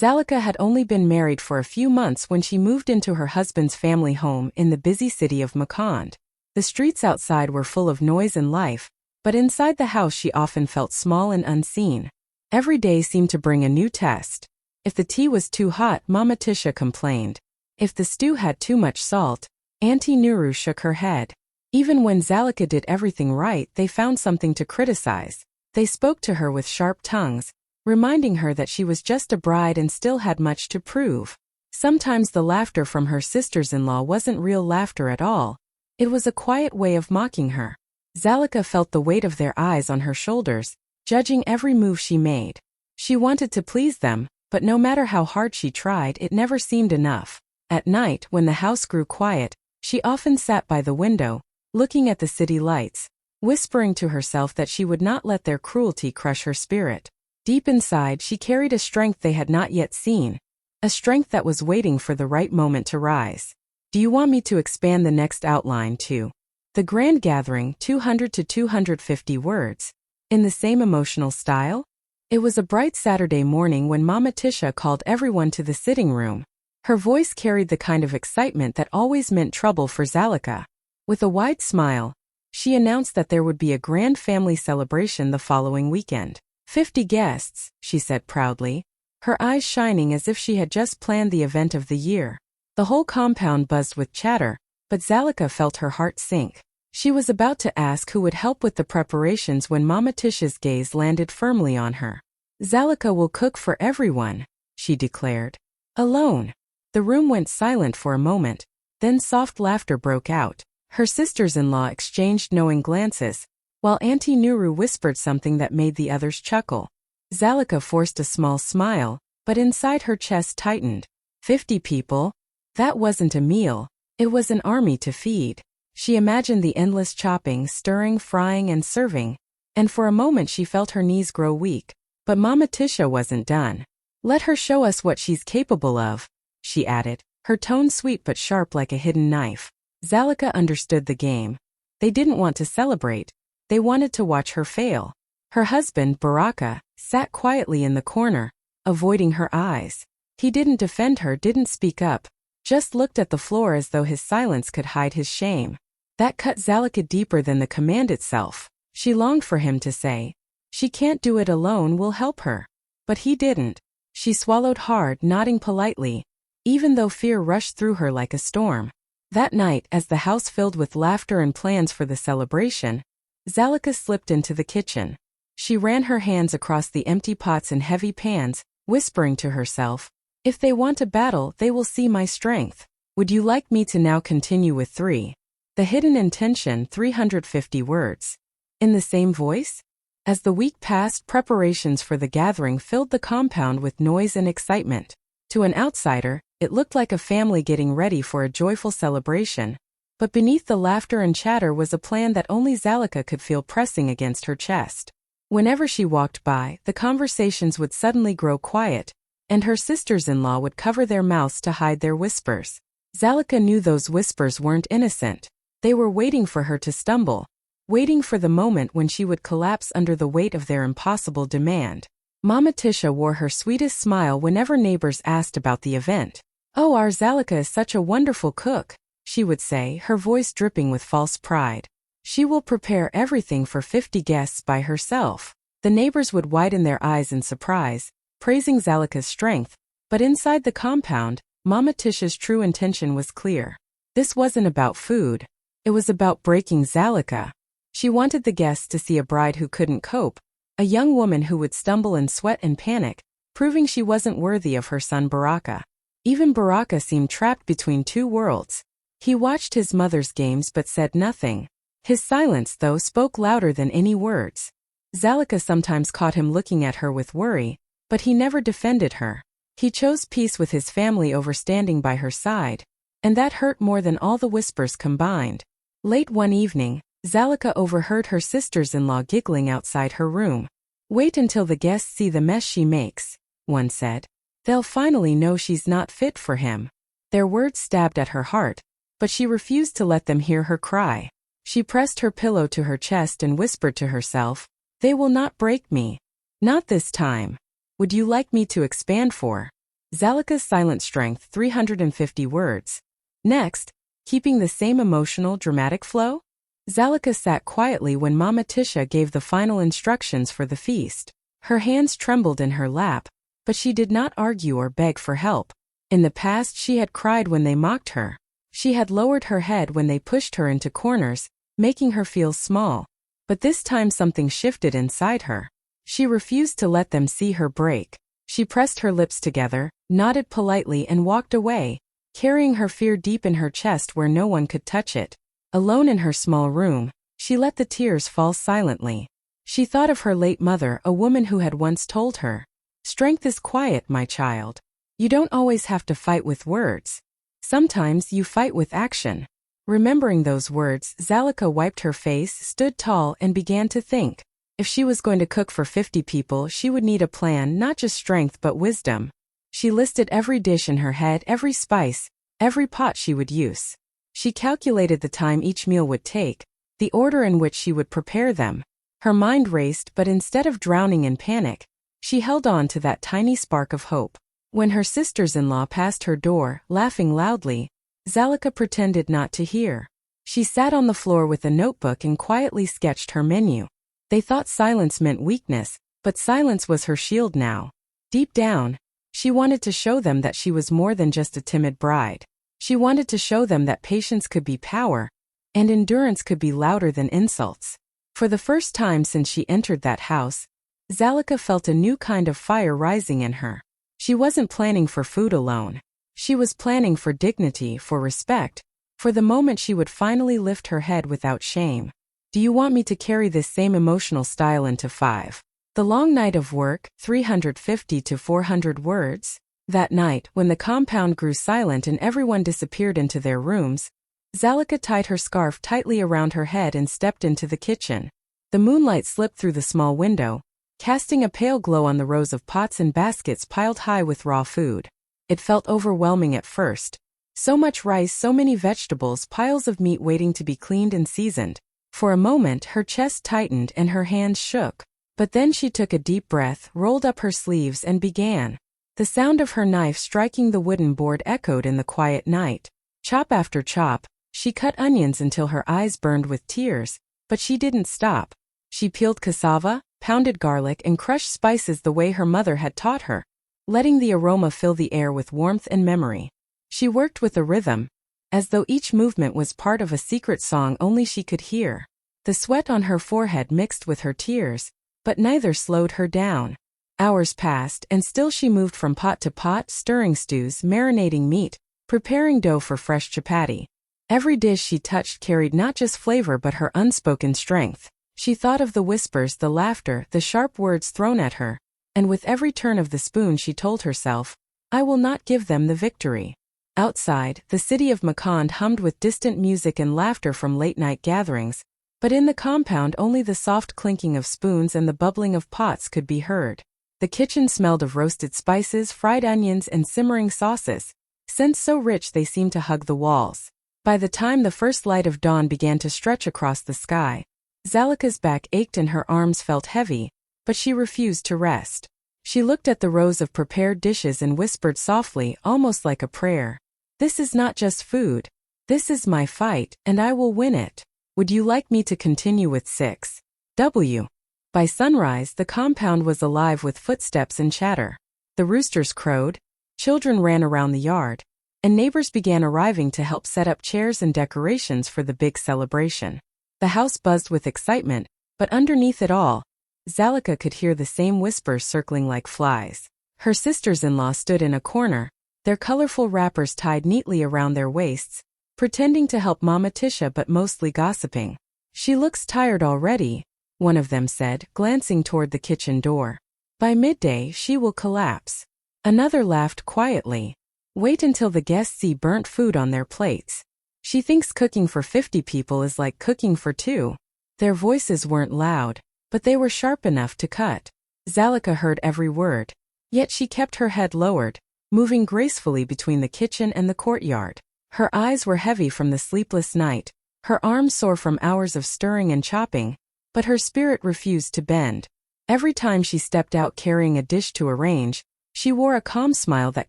Zalika had only been married for a few months when she moved into her husband's family home in the busy city of Makand. The streets outside were full of noise and life, but inside the house she often felt small and unseen. Every day seemed to bring a new test. If the tea was too hot, Mama Tisha complained. If the stew had too much salt, Auntie Nuru shook her head. Even when Zalika did everything right, they found something to criticize. They spoke to her with sharp tongues, reminding her that she was just a bride and still had much to prove. Sometimes the laughter from her sisters-in-law wasn't real laughter at all. It was a quiet way of mocking her. Zalika felt the weight of their eyes on her shoulders, judging every move she made. She wanted to please them, but no matter how hard she tried, it never seemed enough. At night, when the house grew quiet, she often sat by the window, looking at the city lights, whispering to herself that she would not let their cruelty crush her spirit. Deep inside, she carried a strength they had not yet seen, a strength that was waiting for the right moment to rise. Do you want me to expand the next outline to the grand gathering, 200 to 250 words, in the same emotional style? It was a bright Saturday morning when Mama Tisha called everyone to the sitting room. Her voice carried the kind of excitement that always meant trouble for Zalika. With a wide smile, she announced that there would be a grand family celebration the following weekend. 50 guests, she said proudly, her eyes shining as if she had just planned the event of the year. The whole compound buzzed with chatter, but Zalika felt her heart sink. She was about to ask who would help with the preparations when Mama Tisha's gaze landed firmly on her. Zalika will cook for everyone, she declared. Alone. The room went silent for a moment, then soft laughter broke out. Her sisters-in-law exchanged knowing glances, while Auntie Nuru whispered something that made the others chuckle. Zalika forced a small smile, but inside her chest tightened. 50 people? That wasn't a meal, it was an army to feed. She imagined the endless chopping, stirring, frying, and serving, and for a moment she felt her knees grow weak. But Mama Tisha wasn't done. Let her show us what she's capable of, she added, her tone sweet but sharp like a hidden knife. Zalika understood the game. They didn't want to celebrate. They wanted to watch her fail. Her husband, Baraka, sat quietly in the corner, avoiding her eyes. He didn't defend her, didn't speak up, just looked at the floor as though his silence could hide his shame. That cut Zalika deeper than the command itself. She longed for him to say, "She can't do it alone, we'll help her." But he didn't. She swallowed hard, nodding politely, even though fear rushed through her like a storm. That night, as the house filled with laughter and plans for the celebration, Zalika slipped into the kitchen. She ran her hands across the empty pots and heavy pans, whispering to herself, "If they want a battle, they will see my strength. Would you like me to now continue with 3? The hidden intention, 350 words. In the same voice? As the week passed, preparations for the gathering filled the compound with noise and excitement. To an outsider, it looked like a family getting ready for a joyful celebration. But beneath the laughter and chatter was a plan that only Zalika could feel pressing against her chest. Whenever she walked by, the conversations would suddenly grow quiet, and her sisters-in-law would cover their mouths to hide their whispers. Zalika knew those whispers weren't innocent. They were waiting for her to stumble, waiting for the moment when she would collapse under the weight of their impossible demand. Mama Tisha wore her sweetest smile whenever neighbors asked about the event. "Oh, our Zalika is such a wonderful cook," she would say, her voice dripping with false pride. "She will prepare everything for 50 guests by herself." The neighbors would widen their eyes in surprise, praising Zalika's strength, but inside the compound, Mama Tisha's true intention was clear. This wasn't about food. It was about breaking Zalika. She wanted the guests to see a bride who couldn't cope, a young woman who would stumble and sweat and panic, proving she wasn't worthy of her son Baraka. Even Baraka seemed trapped between two worlds. He watched his mother's games but said nothing. His silence, though, spoke louder than any words. Zalika sometimes caught him looking at her with worry, but he never defended her. He chose peace with his family over standing by her side, and that hurt more than all the whispers combined. Late one evening, Zalika overheard her sisters-in-law giggling outside her room. "Wait until the guests see the mess she makes," one said. "They'll finally know she's not fit for him." Their words stabbed at her heart, but she refused to let them hear her cry. She pressed her pillow to her chest and whispered to herself, "They will not break me. Not this time. Would you like me to expand for Zalika's silent strength 350 words. Next, keeping the same emotional, dramatic flow? Zalika sat quietly when Mama Tisha gave the final instructions for the feast. Her hands trembled in her lap, but she did not argue or beg for help. In the past she had cried when they mocked her. She had lowered her head when they pushed her into corners, making her feel small. But this time something shifted inside her. She refused to let them see her break. She pressed her lips together, nodded politely and walked away, carrying her fear deep in her chest where no one could touch it. Alone in her small room, she let the tears fall silently. She thought of her late mother, a woman who had once told her, "Strength is quiet, my child. You don't always have to fight with words. Sometimes you fight with action." Remembering those words, Zalika wiped her face, stood tall, and began to think. If she was going to cook for 50 people, she would need a plan, not just strength but wisdom. She listed every dish in her head, every spice, every pot she would use. She calculated the time each meal would take, the order in which she would prepare them. Her mind raced, but instead of drowning in panic, she held on to that tiny spark of hope. When her sisters-in-law passed her door, laughing loudly, Zalika pretended not to hear. She sat on the floor with a notebook and quietly sketched her menu. They thought silence meant weakness, but silence was her shield now. Deep down, she wanted to show them that she was more than just a timid bride. She wanted to show them that patience could be power, and endurance could be louder than insults. For the first time since she entered that house, Zalika felt a new kind of fire rising in her. She wasn't planning for food alone. She was planning for dignity, for respect, for the moment she would finally lift her head without shame. Do you want me to carry this same emotional style into 5? The long night of work, 350 to 400 words? That night, when the compound grew silent and everyone disappeared into their rooms, Zalika tied her scarf tightly around her head and stepped into the kitchen. The moonlight slipped through the small window, casting a pale glow on the rows of pots and baskets piled high with raw food. It felt overwhelming at first. So much rice, so many vegetables, piles of meat waiting to be cleaned and seasoned. For a moment, her chest tightened and her hands shook. But then she took a deep breath, rolled up her sleeves and began. The sound of her knife striking the wooden board echoed in the quiet night. Chop after chop, she cut onions until her eyes burned with tears, but she didn't stop. She peeled cassava, pounded garlic and crushed spices the way her mother had taught her, letting the aroma fill the air with warmth and memory. She worked with a rhythm, as though each movement was part of a secret song only she could hear. The sweat on her forehead mixed with her tears, but neither slowed her down. Hours passed, and still she moved from pot to pot, stirring stews, marinating meat, preparing dough for fresh chapati. Every dish she touched carried not just flavor but her unspoken strength. She thought of the whispers, the laughter, the sharp words thrown at her, and with every turn of the spoon she told herself, "I will not give them the victory." Outside, the city of Makand hummed with distant music and laughter from late-night gatherings, but in the compound only the soft clinking of spoons and the bubbling of pots could be heard. The kitchen smelled of roasted spices, fried onions, and simmering sauces, scents so rich they seemed to hug the walls. By the time the first light of dawn began to stretch across the sky, Zalika's back ached and her arms felt heavy, but she refused to rest. She looked at the rows of prepared dishes and whispered softly, almost like a prayer, "This is not just food. This is my fight, and I will win it. Would you like me to continue with 6W?" By sunrise, the compound was alive with footsteps and chatter. The roosters crowed, children ran around the yard, and neighbors began arriving to help set up chairs and decorations for the big celebration. The house buzzed with excitement, but underneath it all, Zalika could hear the same whispers circling like flies. Her sisters-in-law stood in a corner, their colorful wrappers tied neatly around their waists, pretending to help Mama Tisha but mostly gossiping. "She looks tired already," one of them said, glancing toward the kitchen door. "By midday she will collapse." Another laughed quietly. "Wait until the guests see burnt food on their plates. She thinks cooking for 50 people is like cooking for 2. Their voices weren't loud, but they were sharp enough to cut. Zalika heard every word, yet she kept her head lowered, moving gracefully between the kitchen and the courtyard. Her eyes were heavy from the sleepless night, her arms sore from hours of stirring and chopping, but her spirit refused to bend. Every time she stepped out carrying a dish to arrange, She wore a calm smile that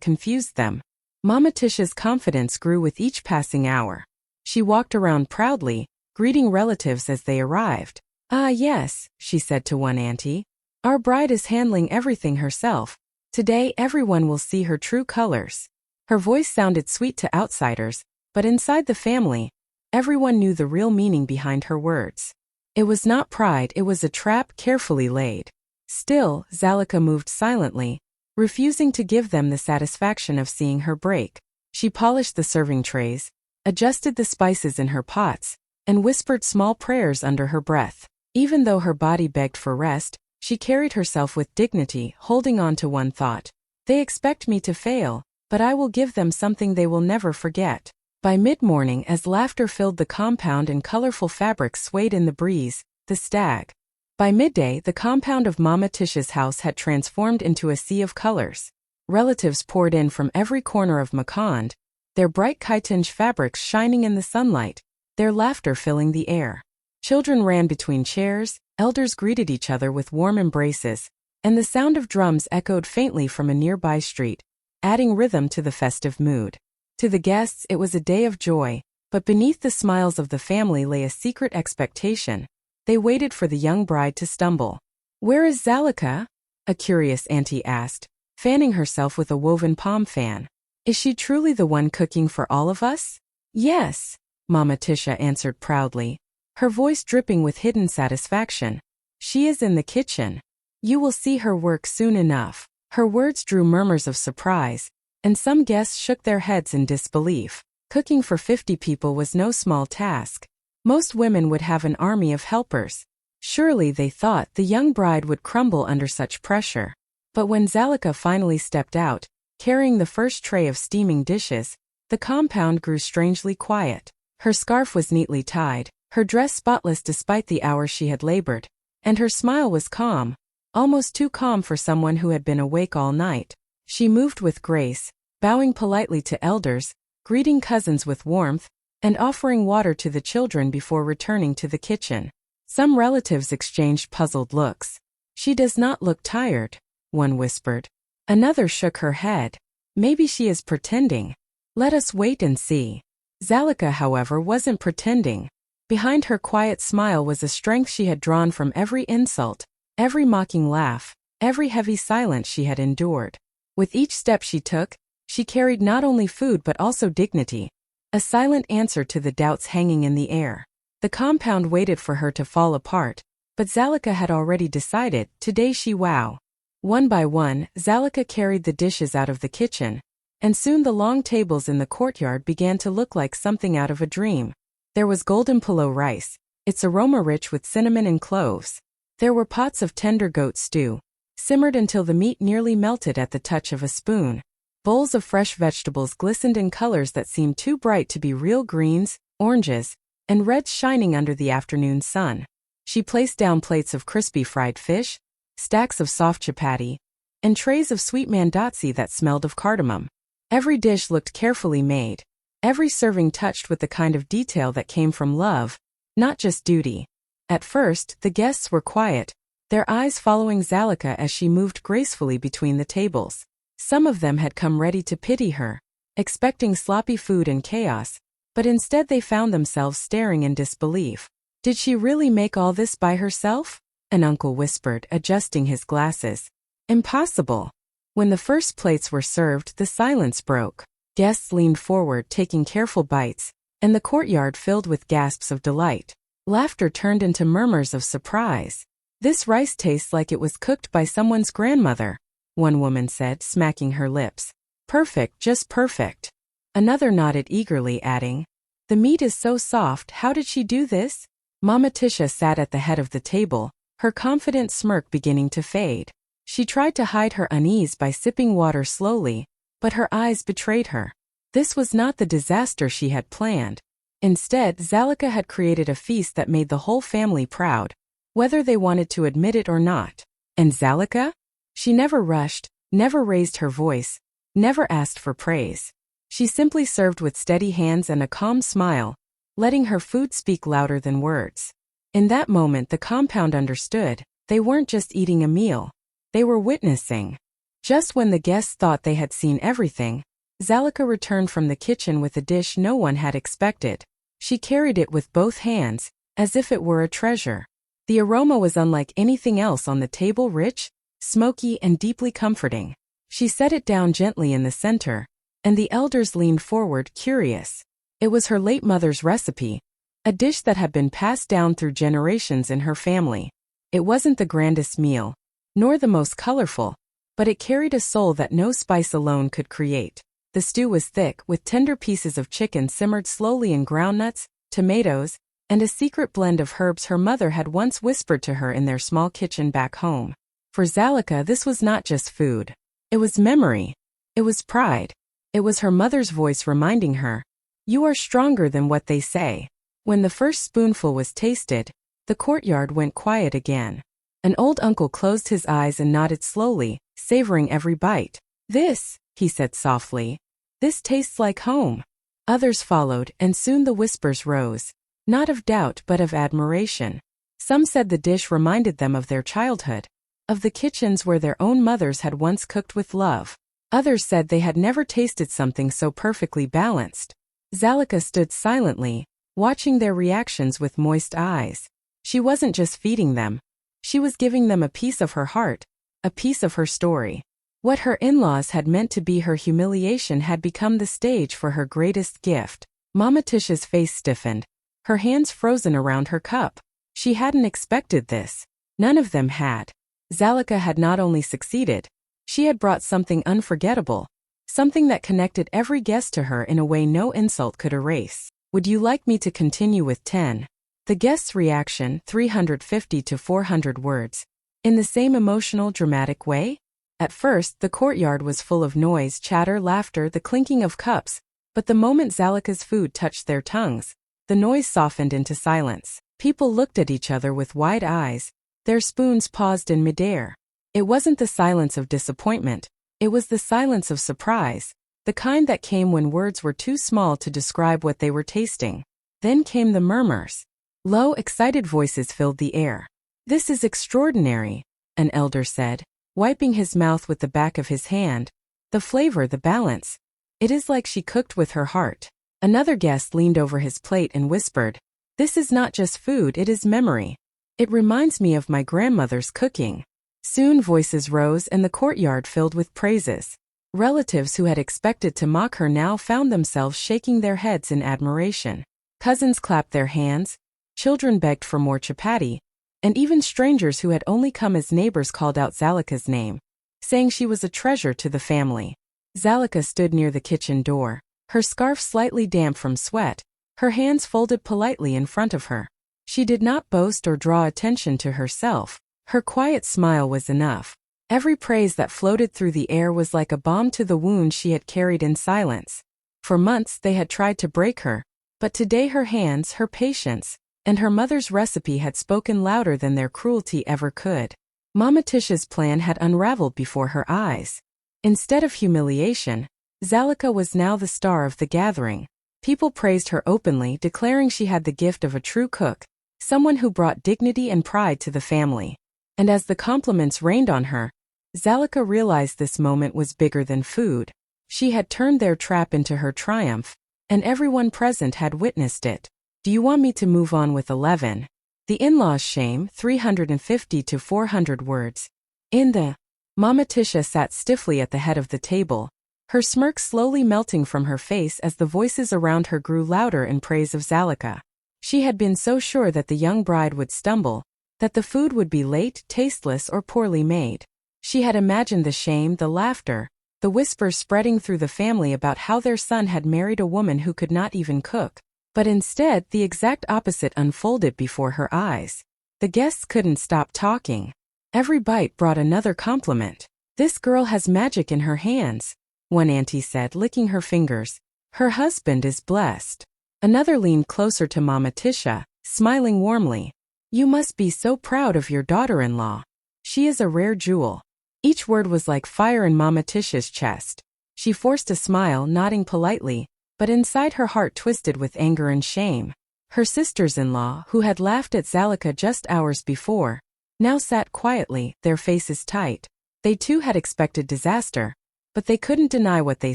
confused them. Mama Tisha's confidence grew with each passing hour. She walked around proudly, greeting relatives as they arrived. "Ah yes," she said to one auntie. "Our bride is handling everything herself. Today everyone will see her true colors." Her voice sounded sweet to outsiders, but inside the family, everyone knew the real meaning behind her words. It was not pride, it was a trap carefully laid. Still, Zalika moved silently, refusing to give them the satisfaction of seeing her break. She polished the serving trays, adjusted the spices in her pots, and whispered small prayers under her breath. Even though her body begged for rest, she carried herself with dignity, holding on to one thought. "They expect me to fail, but I will give them something they will never forget." By mid-morning, as laughter filled the compound and colorful fabrics swayed in the breeze, the stag. By midday, the compound of Mama Tisha's house had transformed into a sea of colors. Relatives poured in from every corner of Makand, their bright chitinge fabrics shining in the sunlight, their laughter filling the air. Children ran between chairs, elders greeted each other with warm embraces, and the sound of drums echoed faintly from a nearby street, adding rhythm to the festive mood. To the guests, it was a day of joy, but beneath the smiles of the family lay a secret expectation. They waited for the young bride to stumble. "Where is Zalika?" a curious auntie asked, fanning herself with a woven palm fan. "Is she truly the one cooking for all of us?" "Yes," Mama Tisha answered proudly, her voice dripping with hidden satisfaction. "She is in the kitchen. You will see her work soon enough." Her words drew murmurs of surprise, and some guests shook their heads in disbelief. Cooking for 50 people was no small task. Most women would have an army of helpers. Surely, they thought, the young bride would crumble under such pressure. But when Zalika finally stepped out, carrying the first tray of steaming dishes, the compound grew strangely quiet. Her scarf was neatly tied, her dress spotless despite the hours she had labored, and her smile was calm, almost too calm for someone who had been awake all night. She moved with grace, bowing politely to elders, greeting cousins with warmth, and offering water to the children before returning to the kitchen. Some relatives exchanged puzzled looks. "She does not look tired," one whispered. Another shook her head. "Maybe she is pretending. Let us wait and see." Zalika, however, wasn't pretending. Behind her quiet smile was a strength she had drawn from every insult, every mocking laugh, every heavy silence she had endured. With each step she took, she carried not only food but also dignity, a silent answer to the doubts hanging in the air. The compound waited for her to fall apart, but Zalika had already decided, today she wow. One by one, Zalika carried the dishes out of the kitchen, and soon the long tables in the courtyard began to look like something out of a dream. There was golden pulao rice, its aroma rich with cinnamon and cloves. There were pots of tender goat stew, simmered until the meat nearly melted at the touch of a spoon. Bowls of fresh vegetables glistened in colors that seemed too bright to be real, greens, oranges, and reds shining under the afternoon sun. She placed down plates of crispy fried fish, stacks of soft chapati, and trays of sweet mandazzi that smelled of cardamom. Every dish looked carefully made, every serving touched with the kind of detail that came from love, not just duty. At first, the guests were quiet, their eyes following Zalika as she moved gracefully between the tables. Some of them had come ready to pity her, expecting sloppy food and chaos, but instead they found themselves staring in disbelief. "Did she really make all this by herself?" an uncle whispered, adjusting his glasses. "Impossible." When the first plates were served, the silence broke. Guests leaned forward, taking careful bites, and the courtyard filled with gasps of delight. Laughter turned into murmurs of surprise. "This rice tastes like it was cooked by someone's grandmother," one woman said, smacking her lips. "Perfect, just perfect." Another nodded eagerly, adding, "The meat is so soft, how did she do this?" Mama Tisha sat at the head of the table, her confident smirk beginning to fade. She tried to hide her unease by sipping water slowly, but her eyes betrayed her. This was not the disaster she had planned. Instead, Zalika had created a feast that made the whole family proud, whether they wanted to admit it or not. And Zalika? She never rushed, never raised her voice, never asked for praise. She simply served with steady hands and a calm smile, letting her food speak louder than words. In that moment, the compound understood. They weren't just eating a meal. They were witnessing Just when the guests thought they had seen everything, Zalika returned from the kitchen with a dish no one had expected. She carried it with both hands, as if it were a treasure. The aroma was unlike anything else on the table, rich, smoky, and deeply comforting. She set it down gently in the center, and the elders leaned forward, curious. It was her late mother's recipe, a dish that had been passed down through generations in her family. It wasn't the grandest meal, nor the most colorful, but it carried a soul that no spice alone could create. The stew was thick, with tender pieces of chicken simmered slowly in groundnuts, tomatoes, and a secret blend of herbs her mother had once whispered to her in their small kitchen back home. For Zalika, this was not just food. It was memory. It was pride. It was her mother's voice reminding her, "You are stronger than what they say." When the first spoonful was tasted, the courtyard went quiet again. An old uncle closed his eyes and nodded slowly, savoring every bite. "This," he said softly, "this tastes like home." Others followed, and soon the whispers rose, not of doubt but of admiration. Some said the dish reminded them of their childhood, of the kitchens where their own mothers had once cooked with love. Others said they had never tasted something so perfectly balanced. Zalika stood silently, watching their reactions with moist eyes. She wasn't just feeding them. She was giving them a piece of her heart, a piece of her story. What her in-laws had meant to be her humiliation had become the stage for her greatest gift. Mama Tisha's face stiffened, her hands frozen around her cup. She hadn't expected this. None of them had. Zalika had not only succeeded, she had brought something unforgettable, something that connected every guest to her in a way no insult could erase. "Would you like me to continue with 10? The guest's reaction, 350 to 400 words. In the same emotional, dramatic way? At first, the courtyard was full of noise, chatter, laughter, the clinking of cups, but the moment Zalika's food touched their tongues, the noise softened into silence. People looked at each other with wide eyes, their spoons paused in midair. It wasn't the silence of disappointment, it was the silence of surprise, the kind that came when words were too small to describe what they were tasting. Then came the murmurs. Low, excited voices filled the air. "This is extraordinary," an elder said, wiping his mouth with the back of his hand. "The flavor, the balance. It is like she cooked with her heart." Another guest leaned over his plate and whispered, "This is not just food, it is memory. It reminds me of my grandmother's cooking." Soon voices rose and the courtyard filled with praises. Relatives who had expected to mock her now found themselves shaking their heads in admiration. Cousins clapped their hands, children begged for more chapati, and even strangers who had only come as neighbors called out Zalika's name, saying she was a treasure to the family. Zalika stood near the kitchen door, her scarf slightly damp from sweat, her hands folded politely in front of her. She did not boast or draw attention to herself. Her quiet smile was enough. Every praise that floated through the air was like a balm to the wound she had carried in silence. For months they had tried to break her, but today her hands, her patience, and her mother's recipe had spoken louder than their cruelty ever could. Mama Tisha's plan had unraveled before her eyes. Instead of humiliation, Zalika was now the star of the gathering. People praised her openly, declaring she had the gift of a true cook, someone who brought dignity and pride to the family. And as the compliments rained on her, Zalika realized this moment was bigger than food. She had turned their trap into her triumph, and everyone present had witnessed it. "Do you want me to move on with 11? The in-laws' shame, 350 to 400 words. Mama Tisha sat stiffly at the head of the table, her smirk slowly melting from her face as the voices around her grew louder in praise of Zalika. She had been so sure that the young bride would stumble, that the food would be late, tasteless, or poorly made. She had imagined the shame, the laughter, the whispers spreading through the family about how their son had married a woman who could not even cook. But instead, the exact opposite unfolded before her eyes. The guests couldn't stop talking. Every bite brought another compliment. "This girl has magic in her hands," one auntie said, licking her fingers. "Her husband is blessed." Another leaned closer to Mama Tisha, smiling warmly. "You must be so proud of your daughter-in-law. She is a rare jewel." Each word was like fire in Mama Tisha's chest. She forced a smile, nodding politely, but inside her heart twisted with anger and shame. Her sisters-in-law, who had laughed at Zalika just hours before, now sat quietly, their faces tight. They too had expected disaster, but they couldn't deny what they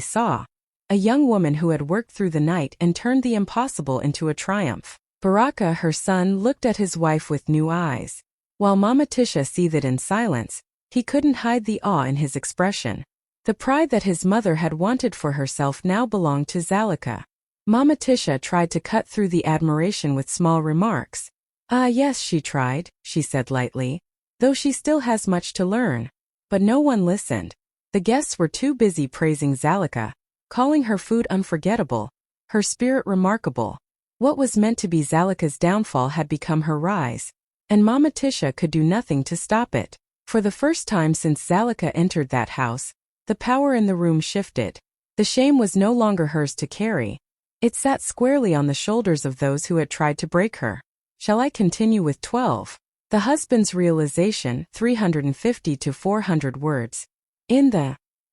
saw. A young woman who had worked through the night and turned the impossible into a triumph. Baraka, her son, looked at his wife with new eyes. While Mama Tisha seethed in silence, he couldn't hide the awe in his expression. The pride that his mother had wanted for herself now belonged to Zalika. Mama Tisha tried to cut through the admiration with small remarks. "Ah yes, she tried," she said lightly, "though she still has much to learn." But no one listened. The guests were too busy praising Zalika, calling her food unforgettable, her spirit remarkable. What was meant to be Zalika's downfall had become her rise, and Mama Tisha could do nothing to stop it. For the first time since Zalika entered that house, the power in the room shifted. The shame was no longer hers to carry. It sat squarely on the shoulders of those who had tried to break her. Shall I continue with 12? The husband's realization, 350 to 400 words.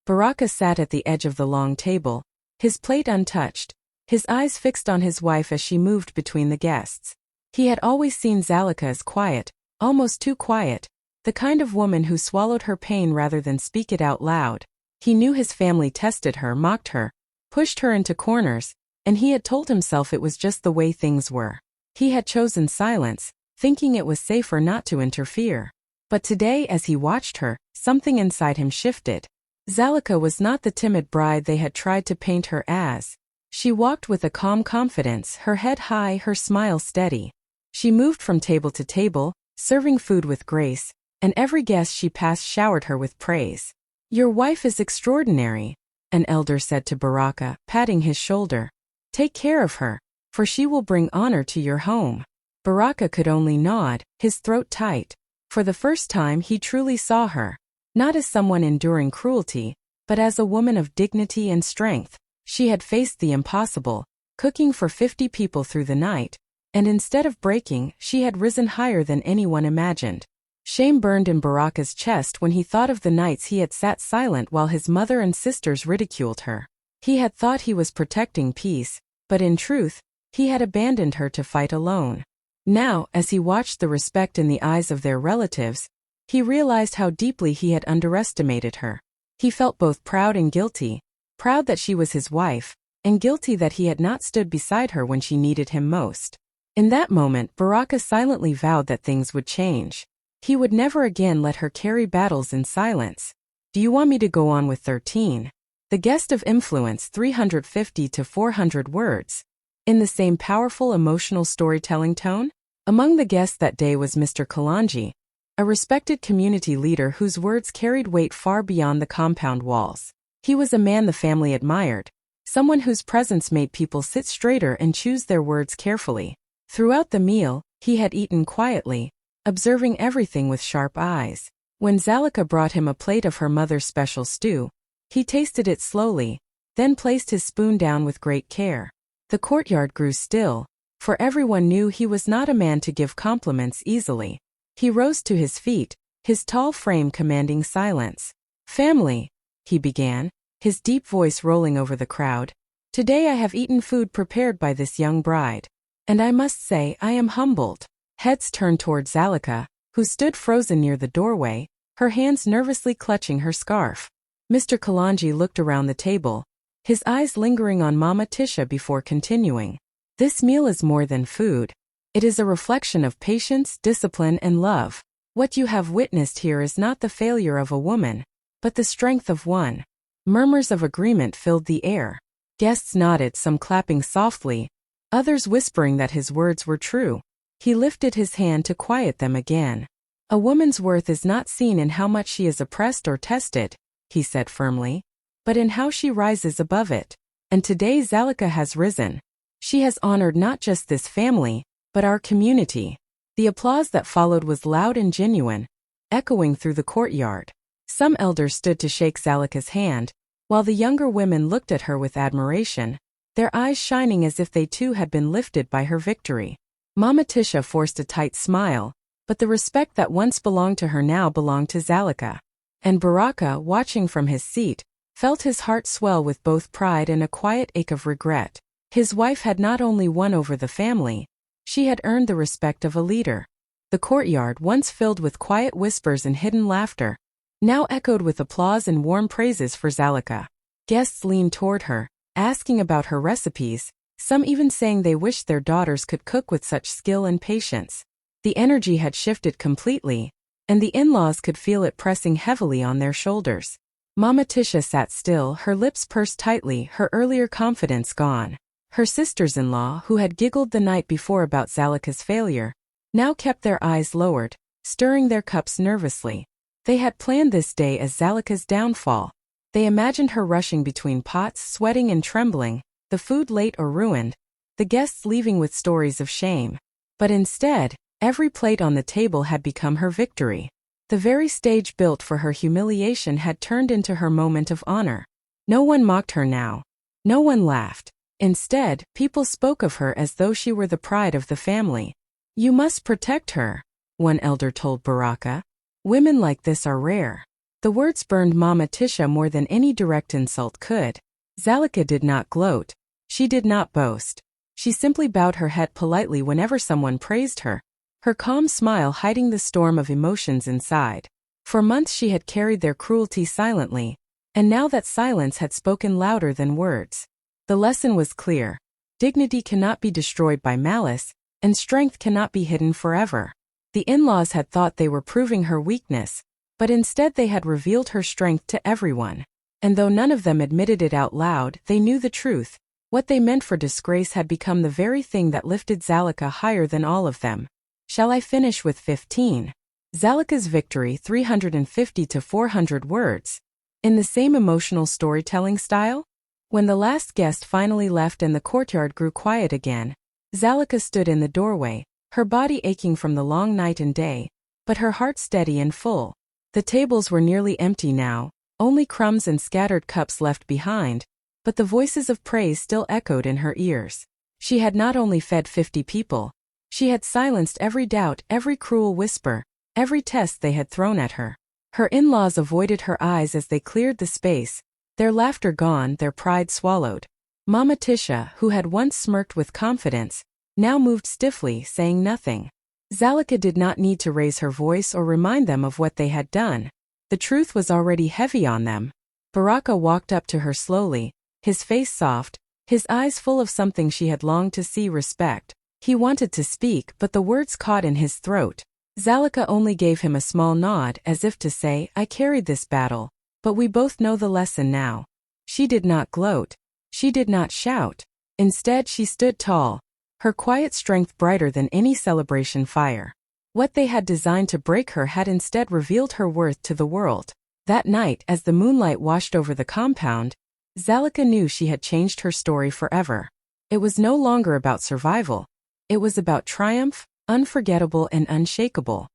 Baraka sat at the edge of the long table, his plate untouched, his eyes fixed on his wife as she moved between the guests. He had always seen Zalika as quiet, almost too quiet, the kind of woman who swallowed her pain rather than speak it out loud. He knew his family tested her, mocked her, pushed her into corners, and he had told himself it was just the way things were. He had chosen silence, thinking it was safer not to interfere. But today, as he watched her, something inside him shifted. Zalika was not the timid bride they had tried to paint her as. She walked with a calm confidence, her head high, her smile steady. She moved from table to table, serving food with grace, and every guest she passed showered her with praise. "Your wife is extraordinary," an elder said to Baraka, patting his shoulder. "Take care of her, for she will bring honor to your home." Baraka could only nod, his throat tight. For the first time he truly saw her, not as someone enduring cruelty, but as a woman of dignity and strength. She had faced the impossible, cooking for 50 people through the night, and instead of breaking, she had risen higher than anyone imagined. Shame burned in Baraka's chest when he thought of the nights he had sat silent while his mother and sisters ridiculed her. He had thought he was protecting peace, but in truth, he had abandoned her to fight alone. Now, as he watched the respect in the eyes of their relatives, he realized how deeply he had underestimated her. He felt both proud and guilty, proud that she was his wife, and guilty that he had not stood beside her when she needed him most. In that moment, Baraka silently vowed that things would change. He would never again let her carry battles in silence. "Do you want me to go on with 13? The guest of influence, 350 to 400 words. In the same powerful emotional storytelling tone? Among the guests that day was Mr. Kalanji, a respected community leader whose words carried weight far beyond the compound walls. He was a man the family admired, someone whose presence made people sit straighter and choose their words carefully. Throughout the meal, he had eaten quietly, observing everything with sharp eyes. When Zalika brought him a plate of her mother's special stew, he tasted it slowly, then placed his spoon down with great care. The courtyard grew still, for everyone knew he was not a man to give compliments easily. He rose to his feet, his tall frame commanding silence. "Family," he began, his deep voice rolling over the crowd. "Today I have eaten food prepared by this young bride, and I must say I am humbled." Heads turned toward Zalika, who stood frozen near the doorway, her hands nervously clutching her scarf. Mr. Kalanji looked around the table, his eyes lingering on Mama Tisha before continuing. "This meal is more than food. It is a reflection of patience, discipline, and love. What you have witnessed here is not the failure of a woman, but the strength of one." Murmurs of agreement filled the air. Guests nodded, some clapping softly, others whispering that his words were true. He lifted his hand to quiet them again. "A woman's worth is not seen in how much she is oppressed or tested," he said firmly, "but in how she rises above it. And today Zalika has risen. She has honored not just this family, but our community." The applause that followed was loud and genuine, echoing through the courtyard. Some elders stood to shake Zalika's hand, while the younger women looked at her with admiration, their eyes shining as if they too had been lifted by her victory. Mama Tisha forced a tight smile, but the respect that once belonged to her now belonged to Zalika. And Baraka, watching from his seat, felt his heart swell with both pride and a quiet ache of regret. His wife had not only won over the family, she had earned the respect of a leader. The courtyard, once filled with quiet whispers and hidden laughter, now echoed with applause and warm praises for Zalica. Guests leaned toward her, asking about her recipes, some even saying they wished their daughters could cook with such skill and patience. The energy had shifted completely, and the in-laws could feel it pressing heavily on their shoulders. Mama Tisha sat still, her lips pursed tightly, her earlier confidence gone. Her sisters-in-law, who had giggled the night before about Zalica's failure, now kept their eyes lowered, stirring their cups nervously. They had planned this day as Zalica's downfall. They imagined her rushing between pots, sweating and trembling, the food late or ruined, the guests leaving with stories of shame. But instead, every plate on the table had become her victory. The very stage built for her humiliation had turned into her moment of honor. No one mocked her now. No one laughed. Instead, people spoke of her as though she were the pride of the family. "You must protect her," one elder told Baraka. "Women like this are rare." The words burned Mama Tisha more than any direct insult could. Zalica did not gloat. She did not boast. She simply bowed her head politely whenever someone praised her, her calm smile hiding the storm of emotions inside. For months she had carried their cruelty silently, and now that silence had spoken louder than words. The lesson was clear. Dignity cannot be destroyed by malice, and strength cannot be hidden forever. The in-laws had thought they were proving her weakness, but instead they had revealed her strength to everyone. And though none of them admitted it out loud, they knew the truth. What they meant for disgrace had become the very thing that lifted Zalica higher than all of them. Shall I finish with 15? Zalica's victory, 350 to 400 words. In the same emotional storytelling style? When the last guest finally left and the courtyard grew quiet again, Zalica stood in the doorway, her body aching from the long night and day, but her heart steady and full. The tables were nearly empty now, only crumbs and scattered cups left behind, but the voices of praise still echoed in her ears. She had not only fed 50 people, she had silenced every doubt, every cruel whisper, every test they had thrown at her. Her in-laws avoided her eyes as they cleared the space, their laughter gone, their pride swallowed. Mama Tisha, who had once smirked with confidence, now moved stiffly, saying nothing. Zalica did not need to raise her voice or remind them of what they had done. The truth was already heavy on them. Baraka walked up to her slowly, his face soft, his eyes full of something she had longed to see: respect. He wanted to speak, but the words caught in his throat. Zalica only gave him a small nod, as if to say, "I carried this battle, but we both know the lesson now." She did not gloat. She did not shout. Instead, she stood tall, her quiet strength brighter than any celebration fire. What they had designed to break her had instead revealed her worth to the world. That night, as the moonlight washed over the compound, Zalica knew she had changed her story forever. It was no longer about survival. It was about triumph, unforgettable and unshakable.